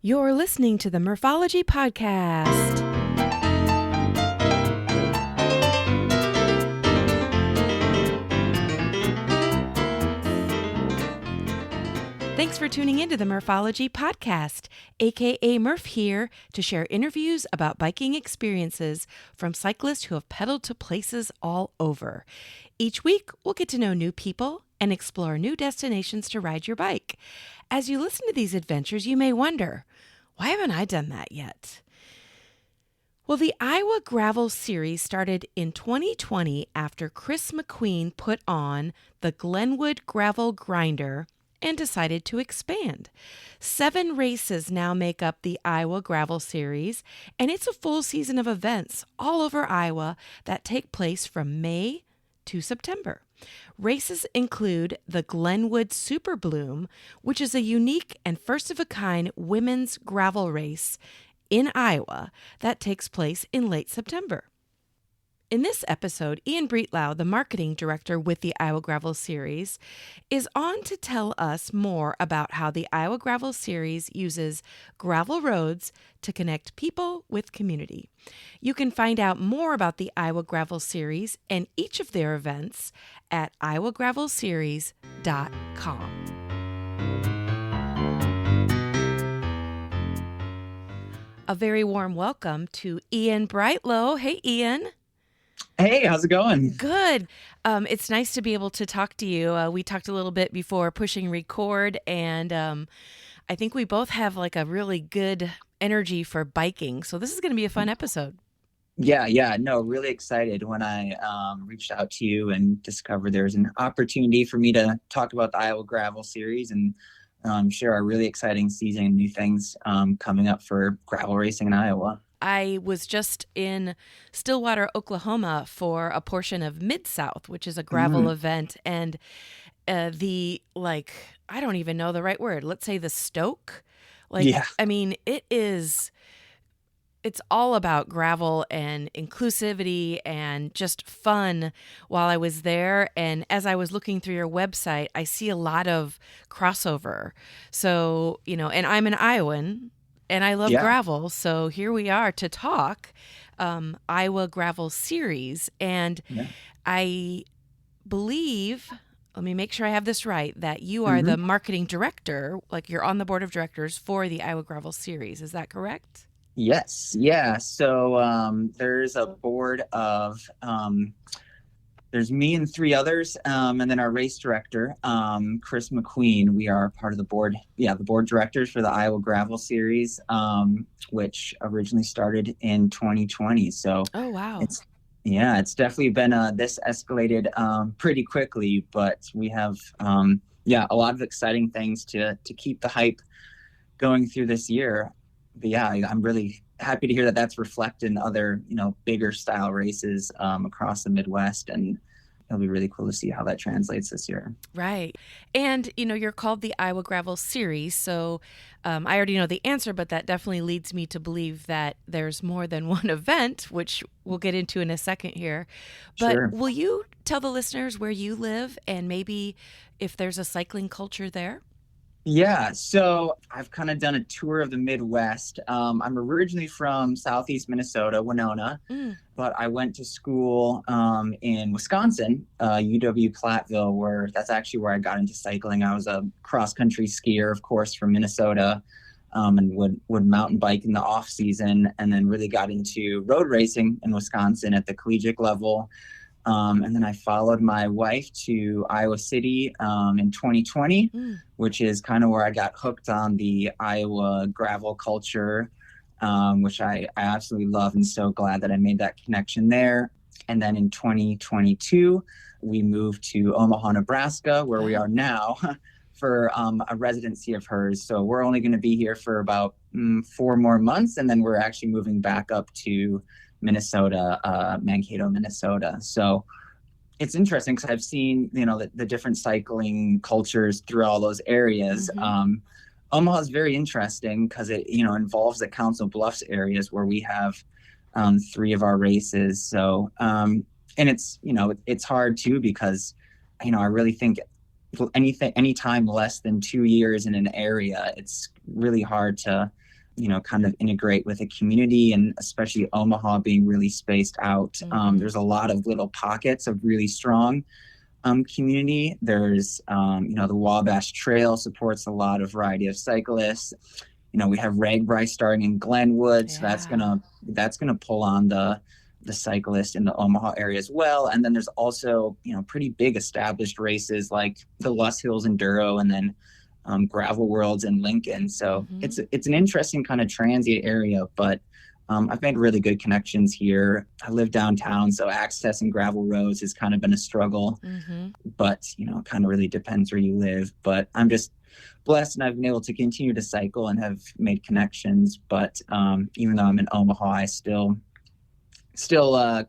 You're listening to the Morphology Podcast. Thanks for tuning into the Morphology Podcast, aka Murph here to share interviews about biking experiences from cyclists who have pedaled to places all over. Each week, we'll get to know new people and explore new destinations to ride your bike. As you listen to these adventures, you may wonder, why haven't I done that yet? Well, the Iowa Gravel Series started in 2020 after Chris McQueen put on the Glenwood Gravel Grinder and decided to expand. 7 races now make up the Iowa Gravel Series, and it's a full season of events all over Iowa that take place from May to September. Races include the Glenwood Superbloom, which is a unique and first-of-a-kind women's gravel race in Iowa that takes place in late September. In this episode, Ian Breitlow, the marketing director with the Iowa Gravel Series, is on to tell us more about how the Iowa Gravel Series uses gravel roads to connect people with community. You can find out more about the Iowa Gravel Series and each of their events at iowagravelseries.com. A very warm welcome to Ian Breitlow. Hey, Ian. Hey, how's it going? Good. It's nice to be able to talk to you. We talked a little bit before pushing record, and I think we both have like a really good energy for biking. So this is going to be a fun episode. Yeah. No, really excited when I reached out to you and discovered there's an opportunity for me to talk about the Iowa Gravel Series and share a really exciting season and new things coming up for gravel racing in Iowa. I was just in Stillwater, Oklahoma for a portion of Mid-South, which is a gravel event. And I don't even know the right word. Let's say the Stoke. I mean, it's all about gravel and inclusivity and just fun while I was there. And as I was looking through your website, I see a lot of crossover. So, and I'm an Iowan. And I love gravel, so here we are to talk Iowa Gravel Series. And I believe, let me make sure I have this right, that you are the marketing director, like you're on the board of directors for the Iowa Gravel Series. Is that correct? Yes. Yeah. So there's a board of there's me and 3 others, and then our race director, Chris McQueen. We are part of the board, the board directors for the Iowa Gravel Series, which originally started in 2020. So, oh wow, it's definitely been this escalated pretty quickly, but we have a lot of exciting things to keep the hype going through this year. But I'm really happy to hear that that's reflected in other, bigger style races across the Midwest, and it'll be really cool to see how that translates this year. Right. And, you're called the Iowa Gravel Series, so I already know the answer, but that definitely leads me to believe that there's more than one event, which we'll get into in a second here. But Sure. Will you tell the listeners where you live and maybe if there's a cycling culture there? Yeah, so I've kind of done a tour of the Midwest. I'm originally from Southeast Minnesota, Winona, but I went to school in Wisconsin, UW-Platteville, where that's actually where I got into cycling. I was a cross-country skier, of course, from Minnesota, and would mountain bike in the off-season, and then really got into road racing in Wisconsin at the collegiate level. And then I followed my wife to Iowa City in 2020, which is kind of where I got hooked on the Iowa gravel culture, which I absolutely love and so glad that I made that connection there. And then in 2022, we moved to Omaha, Nebraska, where we are now for a residency of hers. So we're only going to be here for about 4 more months, and then we're actually moving back up to Minnesota, Mankato, Minnesota. So it's interesting because I've seen, the different cycling cultures through all those areas. Omaha is very interesting because it, involves the Council Bluffs areas where we have 3 of our races. So, and it's, it's hard too because, I really think any time less than 2 years in an area, it's really hard to kind of integrate with a community, and especially Omaha being really spaced out. There's a lot of little pockets of really strong community. There's, the Wabash Trail supports a lot of variety of cyclists. We have Ragbri starting in Glenwood, so that's gonna pull on the cyclists in the Omaha area as well. And then there's also, pretty big established races like the Lus Hills Enduro, and then Gravel Worlds in Lincoln. So it's an interesting kind of transient area, but I've made really good connections here. I live downtown, so accessing gravel roads has kind of been a struggle, but, it kind of really depends where you live. But I'm just blessed, and I've been able to continue to cycle and have made connections. But even though I'm in Omaha, I still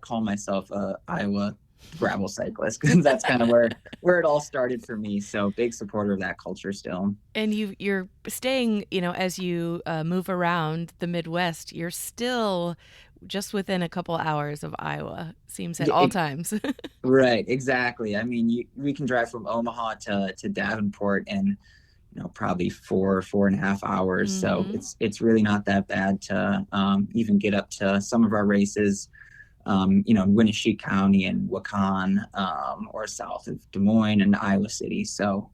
call myself a Iowa gravel cyclist, because that's kind of where it all started for me. So big supporter of that culture still. And you're staying, as you move around the Midwest, you're still just within a couple hours of Iowa, seems at all times. Right, exactly. I mean, we can drive from Omaha to Davenport in probably 4.5 hours. So it's really not that bad to even get up to some of our races, Winnebago County and Waukon, or south of Des Moines and Iowa City. So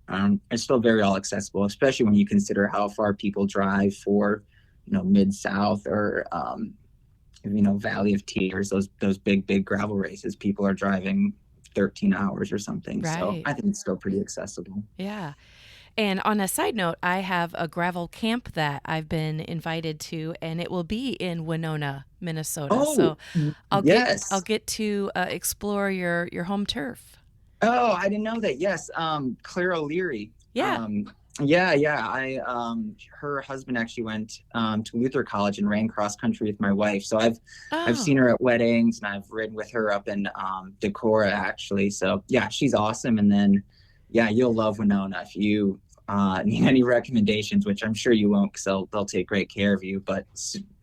it's still very all accessible, especially when you consider how far people drive for, Mid-South or, Valley of Tears, those big gravel races. People are driving 13 hours or something. Right. So I think it's still pretty accessible. Yeah. And on a side note, I have a gravel camp that I've been invited to, and it will be in Winona, Minnesota. Oh, so I'll yes. get to explore your home turf. Oh, I didn't know that. Yes, Claire O'Leary. Yeah. Yeah. Her husband actually went to Luther College and ran cross country with my wife. So I've seen her at weddings, and I've ridden with her up in Decorah actually. So yeah, she's awesome. And then you'll love Winona if you need any recommendations, which I'm sure you won't, because they'll take great care of you. But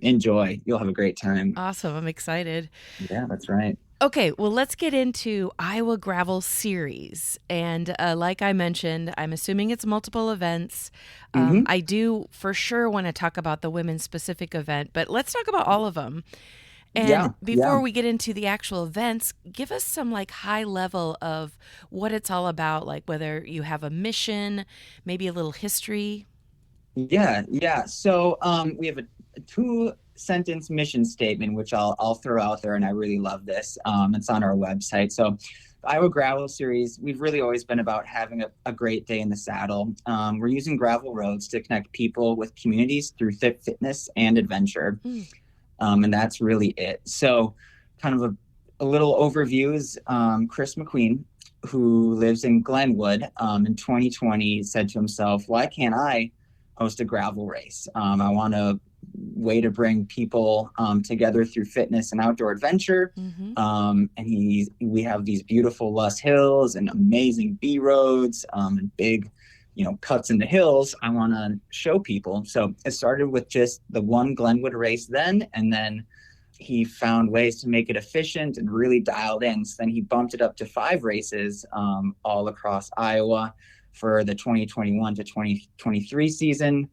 enjoy; you'll have a great time. Awesome! I'm excited. Yeah, that's right. Okay, well, let's get into Iowa Gravel Series. And like I mentioned, I'm assuming it's multiple events. I do for sure want to talk about the women's specific event, but let's talk about all of them. And before we get into the actual events, give us some high level of what it's all about, like whether you have a mission, maybe a little history. Yeah. So we have a 2-sentence mission statement, which I'll throw out there, and I really love this. It's on our website. So the Iowa Gravel Series, we've really always been about having a great day in the saddle. We're using gravel roads to connect people with communities through fitness and adventure. And that's really it. So kind of a little overview is Chris McQueen, who lives in Glenwood, in 2020 said to himself, why can't I host a gravel race? I want a way to bring people together through fitness and outdoor adventure. And we have these beautiful Lus Hills and amazing B roads, and big cuts in the hills. I want to show people. So it started with just the one Glenwood race then, and then he found ways to make it efficient and really dialed in. So then he bumped it up to 5 races all across Iowa for the 2021 to 2023 season.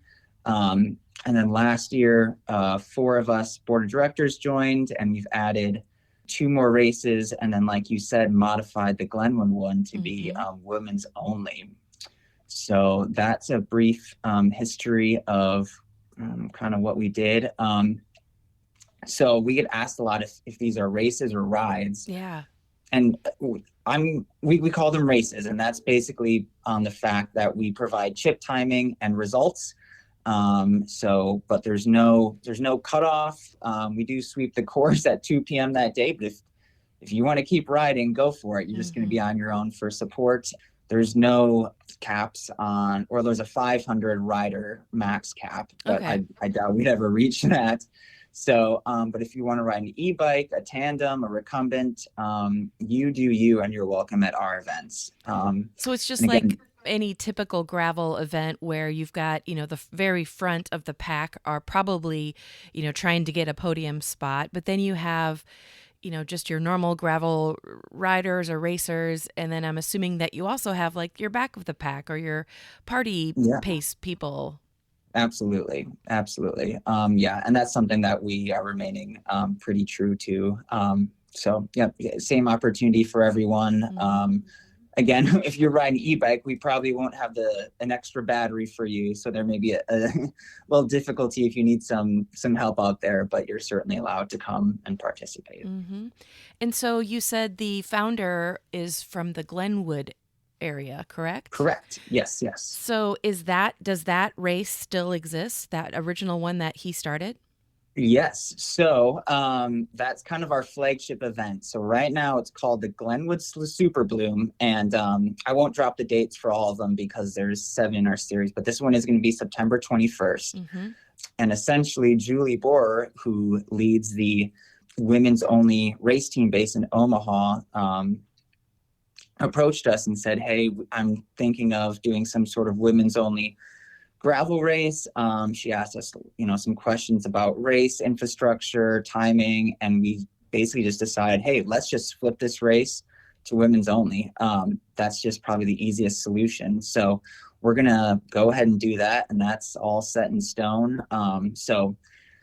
And then last year, 4 of us board of directors joined, and we've added 2 more races. And then, like you said, modified the Glenwood one to be women's only. So that's a brief history of kind of what we did. So we get asked a lot if these are races or rides. Yeah. And we call them races, and that's basically on the fact that we provide chip timing and results. But there's no cutoff. We do sweep the course at 2 p.m. that day, but if you want to keep riding, go for it. You're just going to be on your own for support. There's no caps on, or there's a 500 rider max cap, but I doubt we'd ever reach that. So, but if you want to ride an e-bike, a tandem, a recumbent, you do you, and you're welcome at our events. So it's just like any typical gravel event where you've got, the very front of the pack are probably, trying to get a podium spot, but then you have, just your normal gravel riders or racers. And then I'm assuming that you also have like your back of the pack or your party pace people. Absolutely. Absolutely. Yeah. And that's something that we are remaining pretty true to. So yeah, same opportunity for everyone. Mm-hmm. Again, if you're riding e-bike, we probably won't have an extra battery for you. So there may be a little difficulty if you need some help out there, but you're certainly allowed to come and participate. Mm-hmm. And so you said the founder is from the Glenwood area, correct? Correct. Yes, yes. So does that race still exist? That original one that he started? Yes. So that's kind of our flagship event. So right now it's called the Glenwood Superbloom. And I won't drop the dates for all of them because there's 7 in our series, but this one is going to be September 21st. Mm-hmm. And essentially, Julie Borer, who leads the women's only race team based in Omaha, approached us and said, "Hey, I'm thinking of doing some sort of women's only gravel race." She asked us, some questions about race infrastructure, timing, and we basically just decided, hey, let's just flip this race to women's only. That's just probably the easiest solution. So we're gonna go ahead and do that, and that's all set in stone. So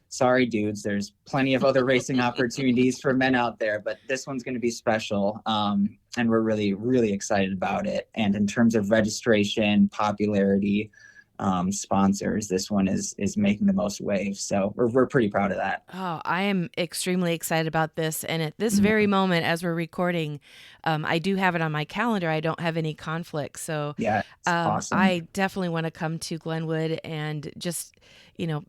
sorry, dudes, there's plenty of other racing opportunities for men out there, but this one's going to be special. And we're really, really excited about it. And in terms of registration, popularity, sponsors, this one is making the most waves. So we're pretty proud of that. Oh, I am extremely excited about this. And at this very moment, as we're recording, I do have it on my calendar. I don't have any conflicts. So Yeah, it's awesome. I definitely want to come to Glenwood and just,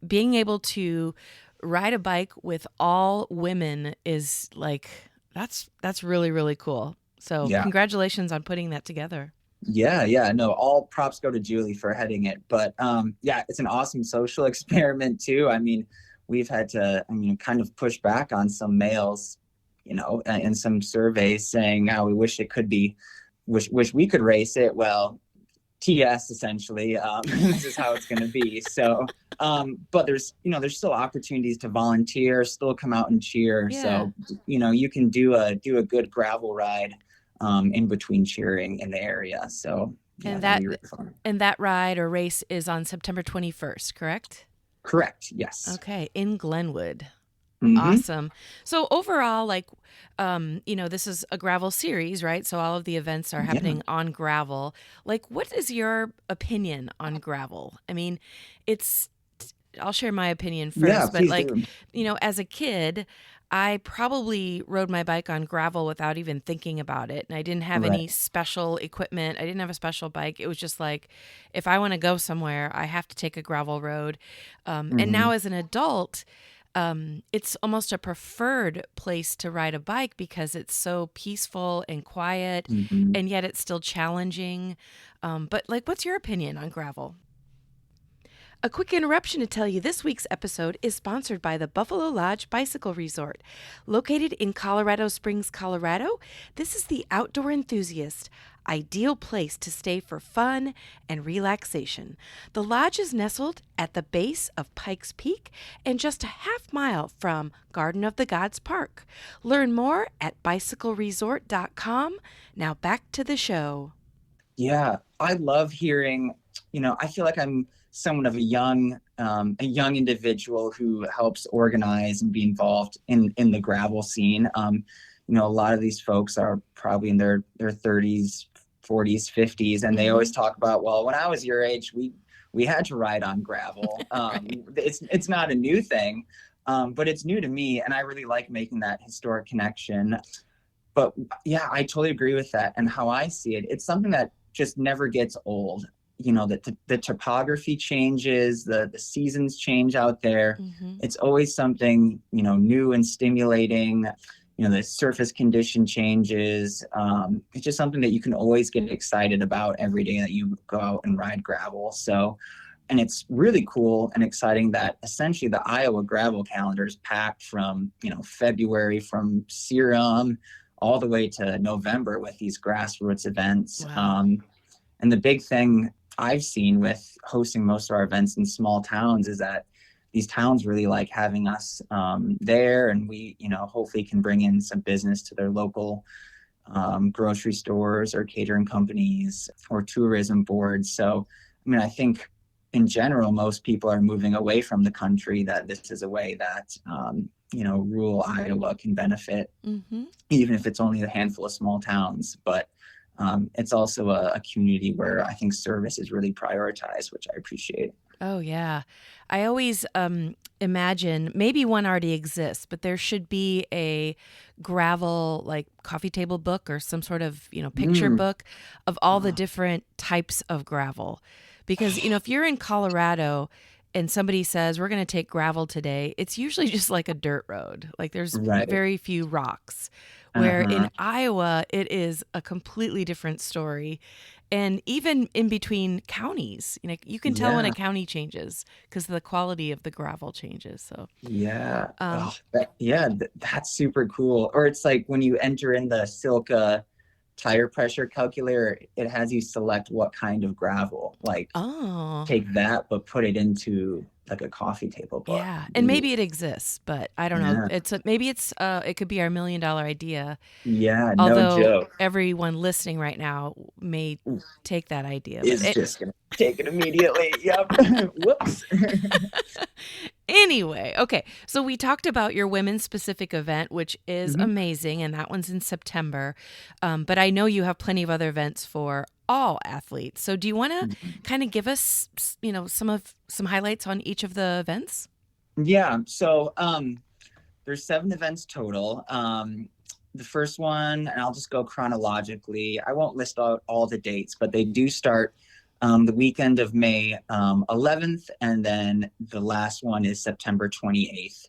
being able to ride a bike with all women is like, that's really, really cool. So Congratulations on putting that together. Yeah. No, all props go to Julie for heading it. But yeah, it's an awesome social experiment too. I mean, we've had to, kind of push back on some males, in some surveys saying how we wish it could be, wish we could race it. Well, TS essentially, this is how it's going to be. So, but there's still opportunities to volunteer, still come out and cheer. Yeah. So, you can do a good gravel ride in between cheering in the area. So and that ride or race is on September 21st, correct? Correct. Yes. Okay. In Glenwood. Mm-hmm. Awesome. So overall, this is a gravel series, right? So all of the events are happening on gravel. What is your opinion on gravel? I mean, I'll share my opinion first, but as a kid, I probably rode my bike on gravel without even thinking about it. And I didn't have any special equipment. I didn't have a special bike. It was just like, if I want to go somewhere, I have to take a gravel road. And now as an adult, it's almost a preferred place to ride a bike because it's so peaceful and quiet, and yet it's still challenging. But what's your opinion on gravel? A quick interruption to tell you this week's episode is sponsored by the Buffalo Lodge Bicycle Resort. Located in Colorado Springs, Colorado, this is the outdoor enthusiast ideal place to stay for fun and relaxation. The lodge is nestled at the base of Pikes Peak and just a half mile from Garden of the Gods Park. Learn more at bicycleresort.com. Now back to the show. Yeah, I love hearing, I feel like I'm someone of a young individual who helps organize and be involved in the gravel scene. A lot of these folks are probably in their 30s, 40s, 50s, and they always talk about, well, when I was your age, we had to ride on gravel. It's not a new thing, but it's new to me, and I really like making that historic connection. But yeah, I totally agree with that. And how I see it, it's something that just never gets old. The topography changes, the seasons change out there. It's always something, new and stimulating. The surface condition changes. It's just something that you can always get excited about every day that you go out and ride gravel. So, and it's really cool and exciting that essentially the Iowa gravel calendar is packed from, February, from Serum all the way to November with these grassroots events. Wow. And the big thing I've seen with hosting most of our events in small towns is that these towns really like having us there, and we, hopefully can bring in some business to their local grocery stores or catering companies or tourism boards. So, I think in general, most people are moving away from the country, that this is a way that, rural Iowa can benefit, even if it's only a handful of small towns. But it's also a community where I think service is really prioritized, which I appreciate. Oh, yeah. I always imagine maybe one already exists, but there should be a gravel like coffee table book or some sort of, picture book of all the different types of gravel. Because, if you're in Colorado and somebody says, we're going to take gravel today, it's usually just like a dirt road. Like there's very few rocks. Where in Iowa, it is a completely different story. And even in between counties, you can tell when a county changes because the quality of the gravel changes. So that's super cool. Or it's like when you enter in the Silka tire pressure calculator, it has you select what kind of gravel. Like take that, but put it into like a coffee table book. Yeah, and maybe it exists, but I don't know. It could be our $1 million idea. Yeah, although no joke. Everyone listening right now may take that idea. Is just gonna take it immediately. Yep. Whoops. Anyway, okay. So we talked about your women's specific event, which is amazing, and that one's in September. But I know you have plenty of other events for all athletes. So do you want to kind of give us, some highlights on each of the events? Yeah. So there's 7 events total. The first one, and I'll just go chronologically. I won't list out all the dates, but they do start the weekend of May 11th, and then the last one is September 28th.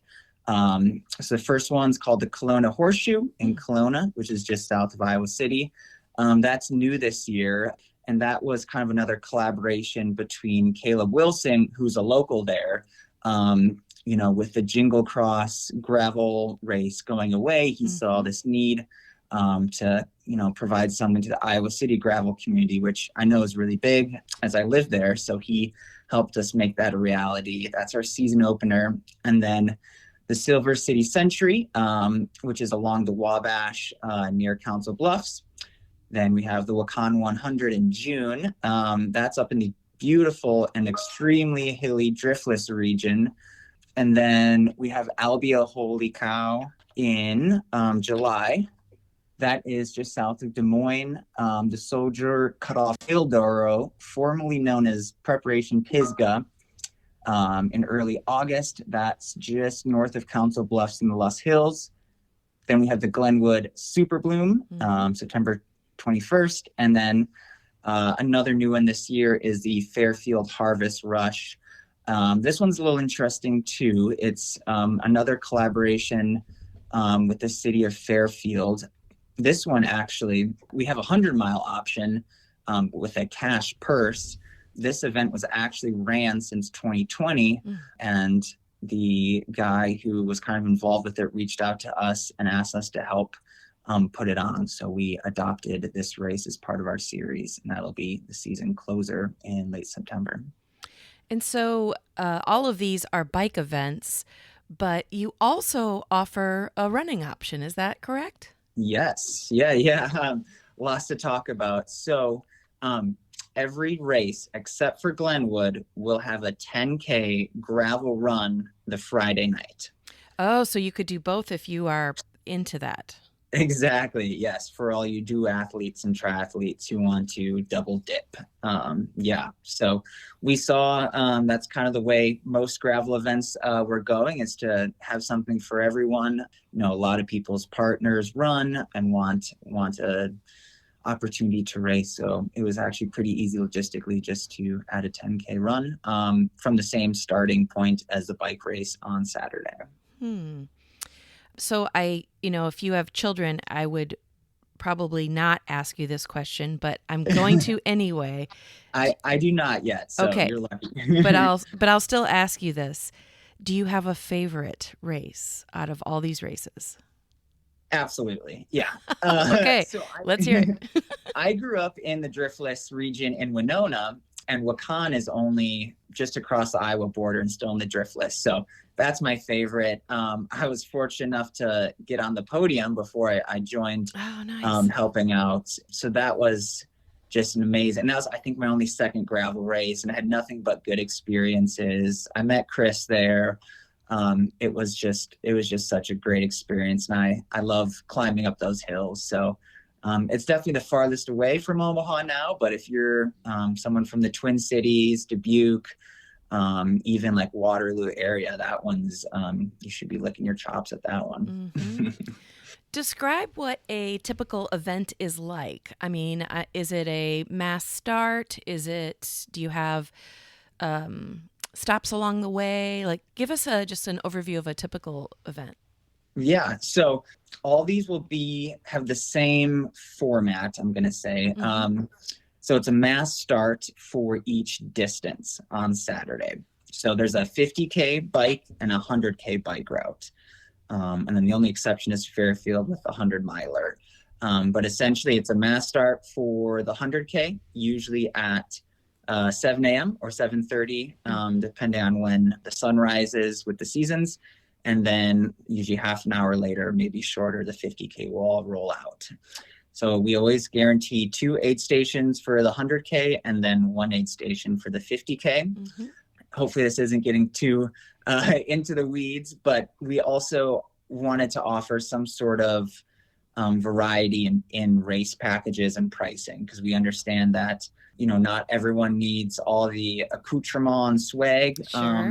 So the first one's called the Kelowna Horseshoe in Kelowna, which is just south of Iowa City. That's new this year, and that was kind of another collaboration between Caleb Wilson, who's a local there. With the Jingle Cross gravel race going away, he saw this need to provide something to the Iowa City gravel community, which I know is really big as I live there. So he helped us make that a reality. That's our season opener. And then the Silver City Century, which is along the Wabash near Council Bluffs. Then we have the Wakan 100 in June. That's up in the beautiful and extremely hilly Driftless region. And then we have Albia Holy Cow in July. That is just south of Des Moines. The Soldier Cutoff Hildoro, formerly known as Preparation Pisgah, in early August. That's just north of Council Bluffs in the Loess Hills. Then we have the Glenwood Superbloom, September 21st. And then another new one this year is the Fairfield Harvest Rush. This one's a little interesting too. It's another collaboration with the city of Fairfield. This one, actually, we have a 100-mile option with a cash purse. This event was actually ran since 2020, and the guy who was kind of involved with it reached out to us and asked us to help put it on. So we adopted this race as part of our series, and that'll be the season closer in late September. And so all of these are bike events, but you also offer a running option. Is that correct? Yes. Yeah. Lots to talk about. So every race except for Glenwood will have a 10K gravel run the Friday night. Oh, so you could do both if you are into that. Exactly. Yes. For all you duathletes and triathletes who want to double dip. So we saw that's kind of the way most gravel events were going, is to have something for everyone. A lot of people's partners run and want a opportunity to race. So it was actually pretty easy logistically just to add a 10K run from the same starting point as the bike race on Saturday. So if you have children, I would probably not ask you this question, but I'm going to anyway. I do not yet. So okay. You're lucky. but I'll still ask you this. Do you have a favorite race out of all these races? Absolutely. Yeah. Okay. Let's hear it. I grew up in the Driftless region in Winona, and Wakan is only just across the Iowa border and still in the Driftless. So that's my favorite. I was fortunate enough to get on the podium before I joined, oh, nice. Helping out. So that was just an amazing. And that was, I think, my only second gravel race, and I had nothing but good experiences. I met Chris there. It was just such a great experience, and I love climbing up those hills. So it's definitely the farthest away from Omaha now, but if you're someone from the Twin Cities, Dubuque, even like Waterloo area, that one's you should be licking your chops at that one. Mm-hmm. Describe what a typical event is like. I mean, is it a mass start? Do you have stops along the way? Like, give us just an overview of a typical event. Yeah, so all these will have the same format, I'm going to say. Mm-hmm. So it's a mass start for each distance on Saturday. So there's a 50K bike and a 100K bike route. And then the only exception is Fairfield with the 100-miler. But essentially, it's a mass start for the 100K, usually at 7 a.m. or 7:30, depending on when the sun rises with the seasons. And then usually half an hour later, maybe shorter, the 50K will all roll out. So we always guarantee 2 aid stations for the 100K and then 1 aid station for the 50K. Mm-hmm. Hopefully this isn't getting too into the weeds, but we also wanted to offer some sort of variety in race packages and pricing, because we understand that, not everyone needs all the accoutrement and swag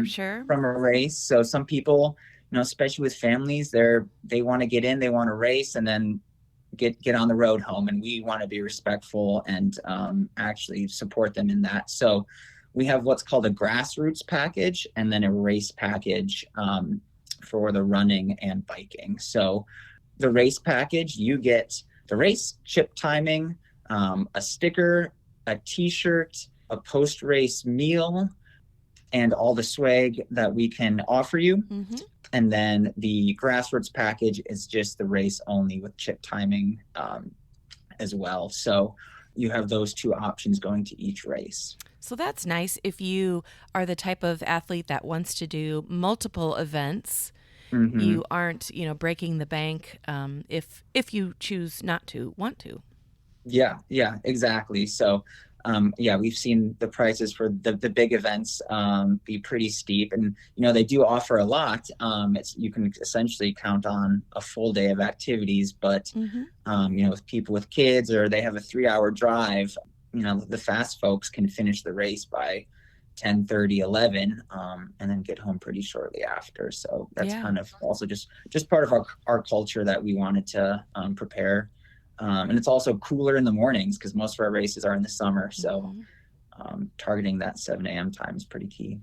Sure. from a race. So some people, especially with families, they want to get in, they want to race, and then get on the road home. And we want to be respectful and actually support them in that. So we have what's called a grassroots package and then a race package for the running and biking. So the race package, you get the race chip timing, a sticker, a t-shirt, a post-race meal, and all the swag that we can offer you. Mm-hmm. And then the grassroots package is just the race only with chip timing as well. So you have those two options going to each race. So that's nice if you are the type of athlete that wants to do multiple events. Mm-hmm. You aren't, breaking the bank if you choose not to want to. Yeah, exactly. So, we've seen the prices for the big events be pretty steep, and they do offer a lot. You can essentially count on a full day of activities, but mm-hmm. With people with kids or they have a 3-hour drive, the fast folks can finish the race by 10:30, 11, and then get home pretty shortly after. So that's kind of also just part of our culture that we wanted to prepare. And it's also cooler in the mornings because most of our races are in the summer. So targeting that 7 a.m. time is pretty key.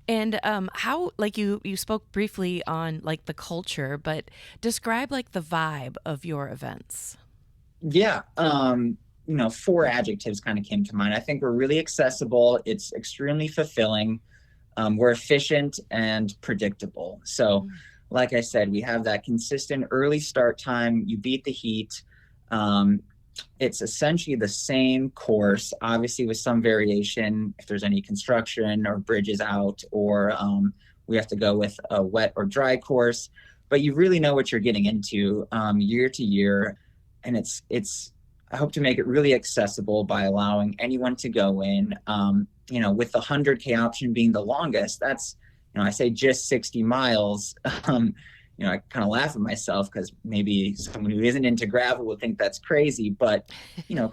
And how, like you spoke briefly on like the culture, but describe like the vibe of your events. Yeah. 4 adjectives kind of came to mind. I think we're really accessible. It's extremely fulfilling. We're efficient and predictable. So like I said, we have that consistent early start time. You beat the heat. It's essentially the same course, obviously with some variation if there's any construction or bridges out, or we have to go with a wet or dry course, but you really know what you're getting into year to year. And it's I hope to make it really accessible by allowing anyone to go in, with the 100K option being the longest. That's, I say just 60 miles. I kind of laugh at myself because maybe someone who isn't into gravel would think that's crazy, but,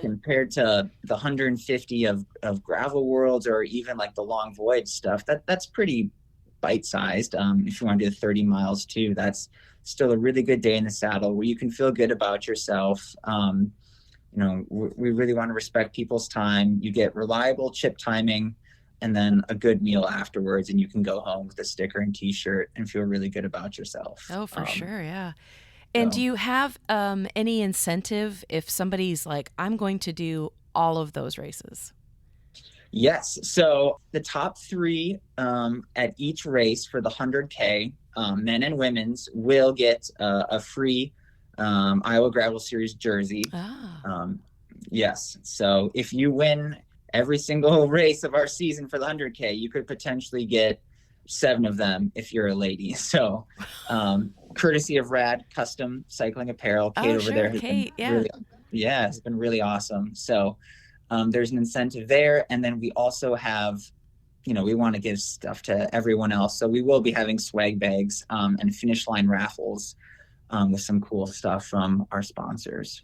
compared to the 150 of gravel worlds or even like the long voyage stuff, that's pretty bite-sized. If you want to do 30 miles too, that's still a really good day in the saddle where you can feel good about yourself. We really want to respect people's time. You get reliable chip timing and then a good meal afterwards, and you can go home with a sticker and t-shirt and feel really good about yourself. Oh, for sure. Yeah. And do you have any incentive if somebody's like, I'm going to do all of those races? Yes. So the top 3 at each race for the 100K, men and women's, will get a free Iowa Gravel Series jersey. Yes. So if you win every single race of our season for the 100K, you could potentially get 7 of them if you're a lady. So courtesy of Rad Custom Cycling Apparel, Kate over there has been has been really awesome. So there's an incentive there. And then we also have, we want to give stuff to everyone else. So we will be having swag bags and finish line raffles with some cool stuff from our sponsors.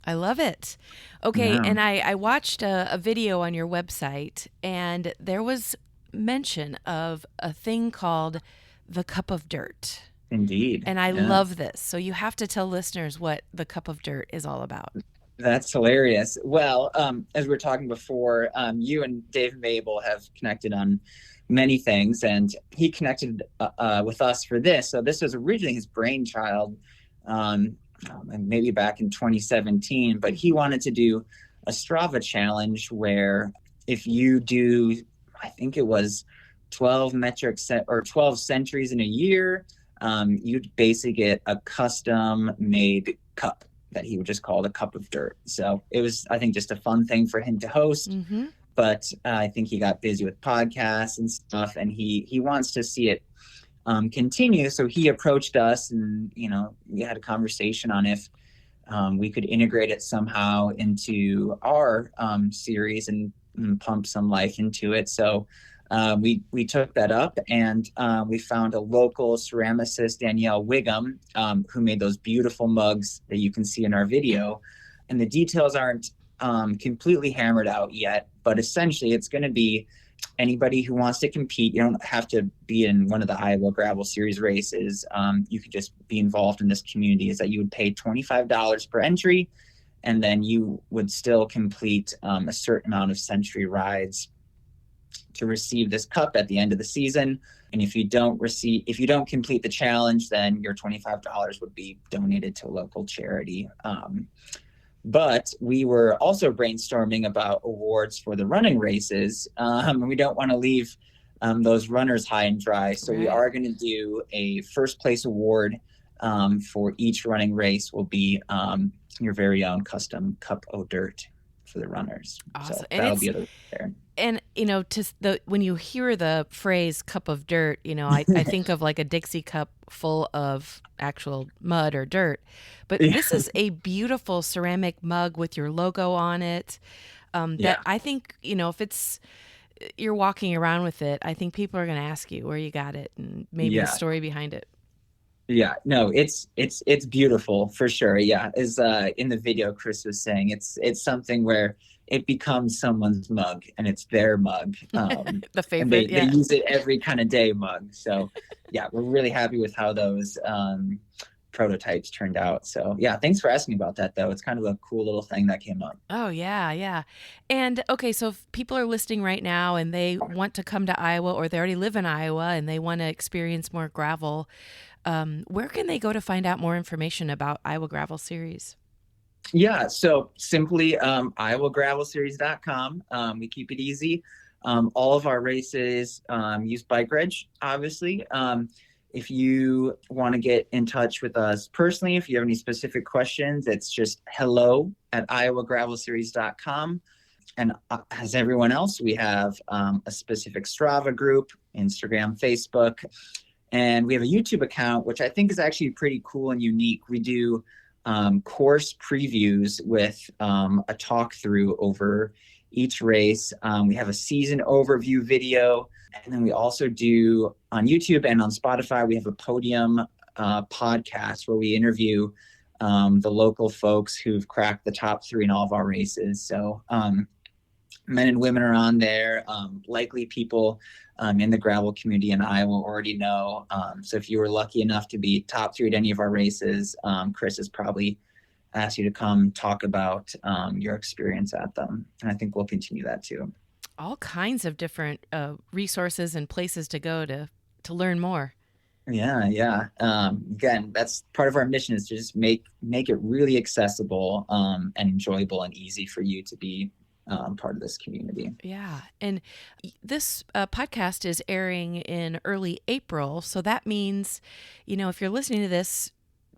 I love it. Okay, Yeah. and I watched a video on your website, and there was mention of a thing called the Cup of Dirt. Indeed. And I Yeah. love this. So you have to tell listeners what the Cup of Dirt is all about. That's hilarious. Well, as we were talking before, you and Dave Mabel have connected on many things, and he connected with us for this. So this was originally his brainchild, maybe back in 2017, but he wanted to do a Strava challenge where if you do, I think it was 12 centuries in a year, you'd basically get a custom made cup that he would just call the Cup of Dirt. So it was, I think, just a fun thing for him to host. Mm-hmm. But I think he got busy with podcasts and stuff, and he wants to see it continue. So he approached us, and we had a conversation on if we could integrate it somehow into our series and pump some life into it. So we took that up, and we found a local ceramicist, Danielle Wiggum, who made those beautiful mugs that you can see in our video. And the details aren't completely hammered out yet, but essentially it's going to be anybody who wants to compete. You don't have to be in one of the Iowa Gravel Series races. You could just be involved in this community. Is that you would pay $25 per entry, and then you would still complete a certain amount of century rides to receive this cup at the end of the season. And if you don't complete the challenge, then your $25 would be donated to a local charity. But we were also brainstorming about awards for the running races. We don't want to leave those runners high and dry. So we are going to do a first place award for each running race will be your very own custom Cup of Dirt for the runners. Awesome. So And that'll be there. And when you hear the phrase "cup of dirt," I think of like a Dixie cup full of actual mud or dirt. But this is a beautiful ceramic mug with your logo on it. That I think if you're walking around with it, I think people are going to ask you where you got it and maybe the story behind it. Yeah, no, it's beautiful for sure. Yeah, as in the video Chris was saying, it's something where it becomes someone's mug and it's their mug. The favorite. And they use it every kind of day mug. So yeah, we're really happy with how those prototypes turned out. So yeah, thanks for asking about that though. It's kind of a cool little thing that came up. Oh yeah, yeah. And okay, so if people are listening right now and they want to come to Iowa, or they already live in Iowa and they want to experience more gravel, where can they go to find out more information about Iowa Gravel Series? Yeah, so simply iowagravelseries.com. We keep it easy. All of our races use bike reg, obviously. If you want to get in touch with us personally, if you have any specific questions, it's just hello@iowagravelseries.com. And as everyone else, we have a specific Strava group, Instagram, Facebook, and we have a YouTube account, which I think is actually pretty cool and unique. We do course previews with a talk through over each race. We have a season overview video, and then we also do on YouTube and on Spotify, we have a podium podcast where we interview the local folks who've cracked the top 3 in all of our races. So men and women are on there, likely people in the gravel community in Iowa already know. So if you were lucky enough to be top 3 at any of our races, Chris has probably asked you to come talk about your experience at them. And I think we'll continue that too. All kinds of different resources and places to go to learn more. Yeah. Again, that's part of our mission, is to just make it really accessible and enjoyable and easy for you to be part of this community. Yeah. And this podcast is airing in early April. So that means, if you're listening to this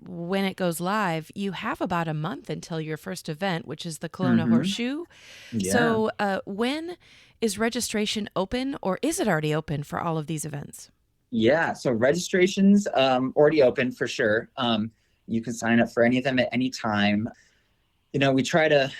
when it goes live, you have about a month until your first event, which is the Kelowna Horseshoe. Yeah. So when is registration open, or is it already open for all of these events? Yeah. So registration's already open for sure. You can sign up for any of them at any time. We try to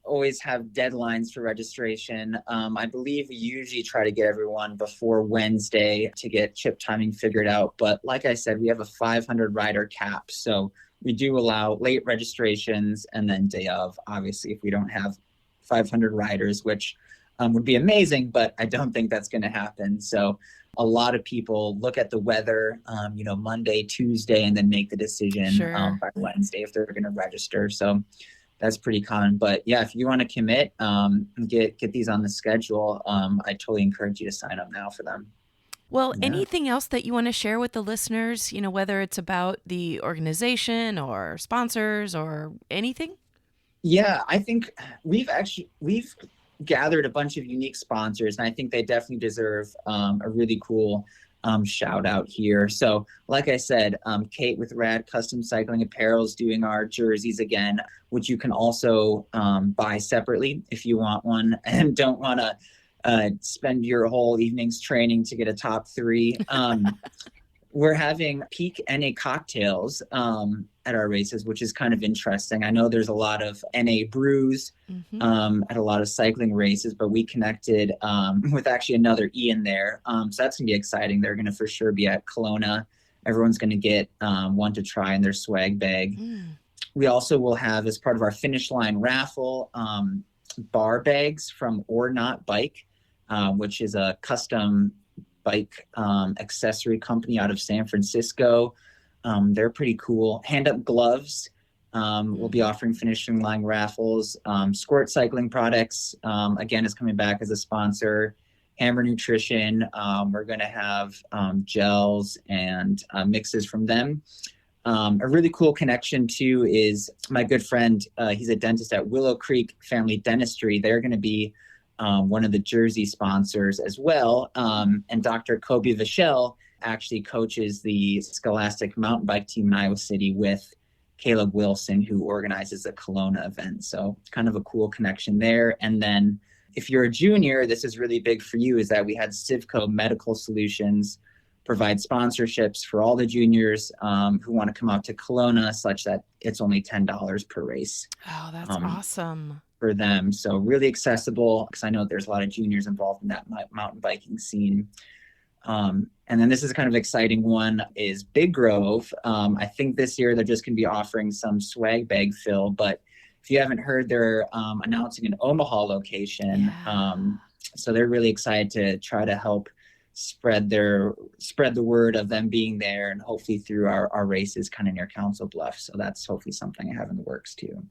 always have deadlines for registration. I believe we usually try to get everyone before Wednesday to get chip timing figured out. But like I said, we have a 500 rider cap. So we do allow late registrations and then day of, obviously, if we don't have 500 riders, which would be amazing, but I don't think that's going to happen. So a lot of people look at the weather, Monday, Tuesday, and then make the decision by Wednesday if they're going to register. So that's pretty common. But yeah, if you want to commit, get these on the schedule, I totally encourage you to sign up now for them. Well, anything else that you want to share with the listeners, whether it's about the organization or sponsors or anything? Yeah, I think we've gathered a bunch of unique sponsors, and I think they definitely deserve a really cool shout out here. So like I said, Kate with Rad Custom Cycling Apparel is doing our jerseys again, which you can also buy separately if you want one and don't want to spend your whole evening's training to get a top three. We're having peak NA cocktails at our races, which is kind of interesting. I know there's a lot of NA brews at a lot of cycling races, but we connected with actually another Ian there. So that's going to be exciting. They're going to for sure be at Kelowna. Everyone's going to get one to try in their swag bag. We also will have, as part of our finish line raffle, bar bags from Or Not Bike, which is a custom bike accessory company out of San Francisco. They're pretty cool. Hand Up Gloves. We'll be offering finishing line raffles. Squirt Cycling Products, again, is coming back as a sponsor. Hammer Nutrition. We're going to have gels and mixes from them. A really cool connection too is my good friend. He's a dentist at Willow Creek Family Dentistry. They're going to be one of the jersey sponsors as well. And Dr. Kobe Vachel actually coaches the Scholastic mountain bike team in Iowa City with Caleb Wilson, who organizes the Kelowna event. So kind of a cool connection there. And then if you're a junior, this is really big for you, is that we had Civco Medical Solutions provide sponsorships for all the juniors who want to come out to Kelowna, such that it's only $10 per race. Oh, that's awesome. For them. So really accessible, because I know there's a lot of juniors involved in that mountain biking scene. And then this is kind of exciting one is Big Grove. I think this year they're just going to be offering some swag bag fill, but if you haven't heard, they're announcing an Omaha location. So they're really excited to try to help spread the word of them being there, and hopefully through our races kind of near Council Bluffs. So that's hopefully something I have in the works too.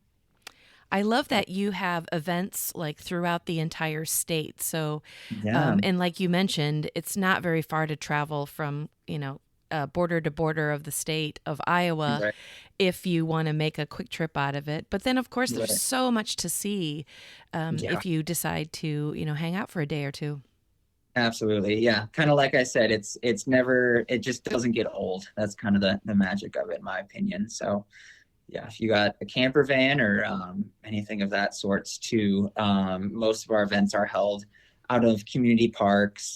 I love that you have events like throughout the entire state. So, and like you mentioned, it's not very far to travel from, border to border of the state of Iowa, if you want to make a quick trip out of it. But then, of course, there's so much to see if you decide to, hang out for a day or two. Absolutely. Yeah. Kind of like I said, it just doesn't get old. That's kind of the magic of it, in my opinion. So yeah, if you got a camper van or anything of that sorts too, most of our events are held out of community parks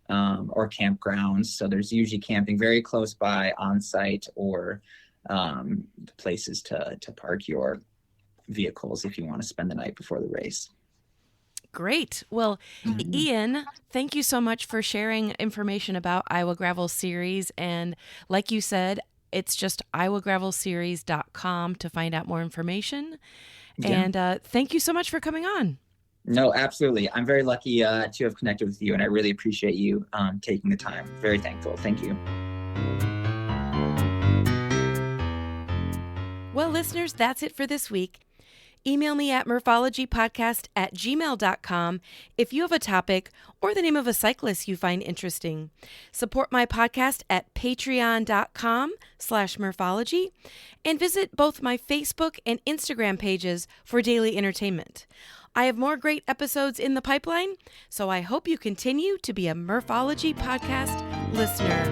or campgrounds. So there's usually camping very close by on site, or places to park your vehicles if you want to spend the night before the race. Great. Well, Ian, thank you so much for sharing information about Iowa Gravel Series. And like you said, it's just iowagravelseries.com to find out more information. And thank you so much for coming on. No, absolutely. I'm very lucky to have connected with you, and I really appreciate you taking the time. Very thankful. Thank you. Well, listeners, that's it for this week. Email me at murphologypodcast@gmail.com if you have a topic or the name of a cyclist you find interesting. Support my podcast at patreon.com/murphology and visit both my Facebook and Instagram pages for daily entertainment. I have more great episodes in the pipeline, so I hope you continue to be a Murphology podcast listener.